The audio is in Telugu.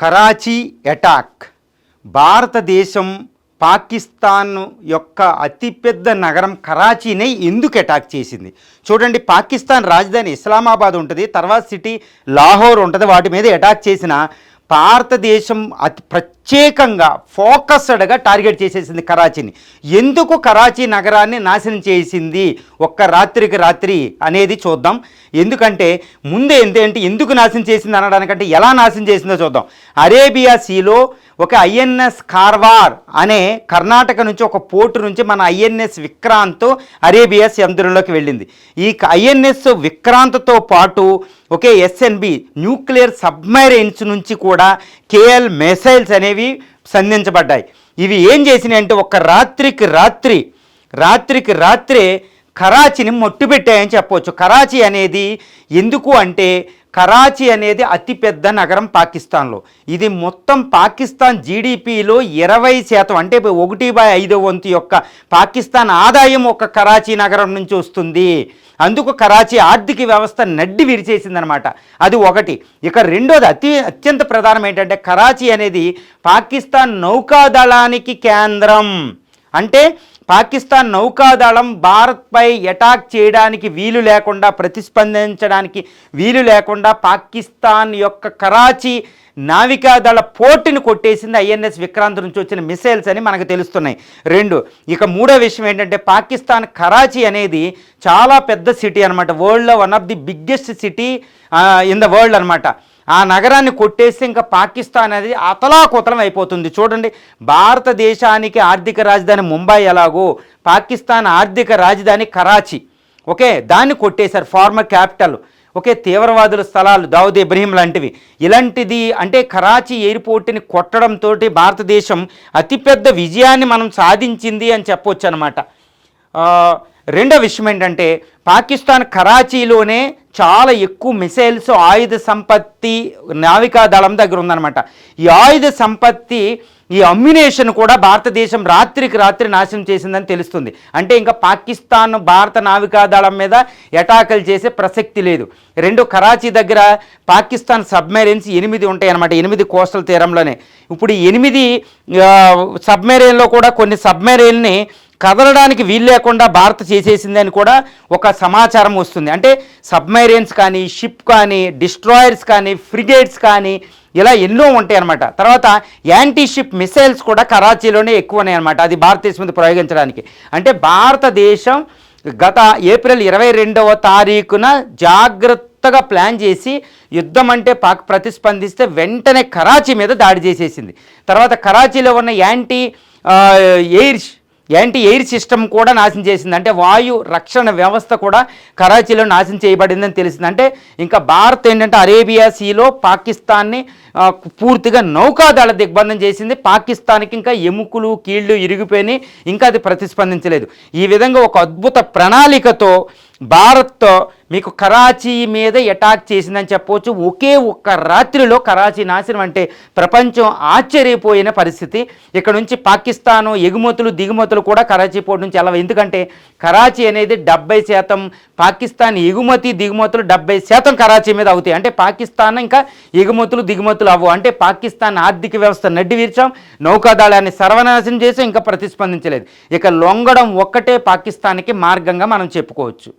కరాచీ అటాక్ భారతదేశం పాకిస్తాన్ యొక్క అతిపెద్ద నగరం కరాచీని ఎందుకు అటాక్ చేసింది చూడండి. పాకిస్తాన్ రాజధాని ఇస్లామాబాద్ ఉంటుంది, తర్వాత సిటీ లాహోర్ ఉంటుంది. వాటి మీద అటాక్ చేసిన భారతదేశం అతి ప్రత్యేకంగా ఫోకస్డ్గా టార్గెట్ చేసేసింది కరాచీని. ఎందుకు కరాచీ నగరాన్ని నాశనం చేసింది ఒక్క రాత్రికి రాత్రి అనేది చూద్దాం. ఎందుకంటే ముందే ఏంటంటే ఎందుకు నాశనం చేసింది అనడానికంటే ఎలా నాశనం చేసిందో చూద్దాం. అరేబియా సీలో ఒక ఐఎన్ఎస్ కార్వార్ అనే కర్ణాటక నుంచి ఒక పోర్టు నుంచి మన ఐఎన్ఎస్ విక్రాంత్ అరేబియా సముద్రంలోకి వెళ్ళింది. ఈ ఐఎన్ఎస్ విక్రాంత్తో పాటు ఒకే ఎస్ఎన్బి న్యూక్లియర్ సబ్మెరైన్స్ నుంచి కూడా కేఎల్ మిసైల్స్ అనేవి సంధించబడ్డాయి. ఇవి ఏం చేసినాయి అంటే ఒక రాత్రికి రాత్రే కరాచీని మట్టుపెట్టాయని చెప్పవచ్చు. కరాచీ అనేది ఎందుకు అంటే కరాచీ అనేది అతిపెద్ద నగరం పాకిస్తాన్లో. ఇది మొత్తం పాకిస్తాన్ జీడిపిలో 20% అంటే 1/5 వంతు యొక్క పాకిస్తాన్ ఆదాయం ఒక కరాచీ నగరం నుంచి వస్తుంది. అందుకు కరాచీ ఆర్థిక వ్యవస్థ నడ్డి విరిచేసిందనమాట. అది ఒకటి. ఇక రెండోది అత్యంత ప్రధానం ఏంటంటే కరాచీ అనేది పాకిస్తాన్ నౌకాదళానికి కేంద్రం. అంటే పాకిస్తాన్ నౌకాదళం భారత్పై అటాక్ చేయడానికి వీలు లేకుండా, ప్రతిస్పందించడానికి వీలు లేకుండా పాకిస్తాన్ యొక్క కరాచీ నావికాదళ పోర్టుని కొట్టేసింది ఐఎన్ఎస్ విక్రాంత్ నుంచి వచ్చిన మిసైల్స్ అని మనకు తెలుస్తున్నాయి. ఇక మూడో విషయం ఏంటంటే పాకిస్తాన్ కరాచీ అనేది చాలా పెద్ద సిటీ అనమాట. వరల్డ్లో one of the biggest city in the world అనమాట. ఆ నగరాన్ని కొట్టేస్తే ఇంకా పాకిస్తాన్ అనేది అతలాకుతలం అయిపోతుంది. చూడండి, భారతదేశానికి ఆర్థిక రాజధాని ముంబై ఎలాగో పాకిస్తాన్ ఆర్థిక రాజధాని కరాచీ, ఓకే, దాన్ని కొట్టేశారు. ఫార్మర్ క్యాపిటల్, ఓకే, తీవ్రవాదుల స్థలాలు, దావుద్ ఇబ్రహీం లాంటివి. ఇలాంటిది అంటే కరాచీ ఎయిర్పోర్ట్ని కొట్టడంతో భారతదేశం అతిపెద్ద విజయాన్ని మనం సాధించింది అని చెప్పొచ్చు అనమాట. రెండో విషయం ఏంటంటే పాకిస్తాన్ కరాచీలోనే చాలా ఎక్కువ మిసైల్స్, ఆయుధ సంపత్తి నావికా దళం దగ్గర ఉందన్నమాట. ఈ ఆయుధ సంపత్తి, ఈ అమ్యునేషన్ కూడా భారతదేశం రాత్రికి రాత్రి నాశనం చేసిందని తెలుస్తుంది. అంటే ఇంకా పాకిస్తాన్ భారత నావికా దళం మీద అటాకులు చేసే ప్రసక్తి లేదు. కరాచీ దగ్గర పాకిస్తాన్ సబ్మెరైన్స్ 8 ఉంటాయి అన్నమాట. 8 కోస్టల్ తీరంలోనే. ఇప్పుడు 8 సబ్మెరైన్లో కూడా కొన్ని సబ్మెరైన్ని కదలడానికి వీలు లేకుండా భారత్ చేసేసింది అని కూడా ఒక సమాచారం వస్తుంది. అంటే సబ్మెరైన్స్ కానీ, షిప్ కానీ, డిస్ట్రాయర్స్ కానీ, ఫ్రిగేట్స్ కానీ ఇలా ఎన్నో ఉంటాయి అన్నమాట. తర్వాత యాంటీ షిప్ మిసైల్స్ కూడా కరాచీలోనే ఎక్కువ ఉన్నాయి అన్నమాట. అది భారతదేశం మీద ప్రయోగించడానికి. అంటే భారతదేశం గత ఏప్రిల్ 22వ తారీఖున జాగ్రత్తగా ప్లాన్ చేసి యుద్ధం అంటే ప్రతిస్పందిస్తే వెంటనే కరాచీ మీద దాడి చేసేసింది. తర్వాత కరాచీలో ఉన్న యాంటీ ఎయిర్ సిస్టమ్ కూడా నాశనం చేసింది. అంటే వాయు రక్షణ వ్యవస్థ కూడా కరాచీలో నాశనం చేయబడిందని తెలిసింది. అంటే ఇంకా భారత్ ఏంటంటే అరేబియా సీలో పాకిస్తాన్ని పూర్తిగా నౌకాదళ దిగ్బంధం చేసింది. పాకిస్తాన్కి ఇంకా ఎముకలు కీళ్ళు ఇరిగిపోయినాయి, ఇంకా అది ప్రతిస్పందించలేదు. ఈ విధంగా ఒక అద్భుత ప్రణాళికతో భారత్ మీకు కరాచీ మీద అటాక్ చేసిందని చెప్పవచ్చు. ఒకే ఒక్క రాత్రిలో కరాచీ నాశనం అంటే ప్రపంచం ఆశ్చర్యపోయిన పరిస్థితి. ఇక్కడ నుంచి పాకిస్తాను ఎగుమతులు దిగుమతులు కూడా కరాచీ పోర్టు నుంచి వెళ్ళవు. ఎందుకంటే కరాచీ అనేది 70%, పాకిస్తాన్ ఎగుమతి దిగుమతులు 70% కరాచీ మీద అవుతాయి. అంటే పాకిస్తాన్ ఇంకా ఎగుమతులు దిగుమతులు అవ్వవు. అంటే పాకిస్తాన్ ఆర్థిక వ్యవస్థ నడ్డి వీర్చాం, నౌకాదళాన్ని సర్వనాశనం చేసి ఇంకా ప్రతిస్పందించలేదు. ఇక లొంగడం ఒక్కటే పాకిస్తాన్కి మార్గంగా మనం చెప్పుకోవచ్చు.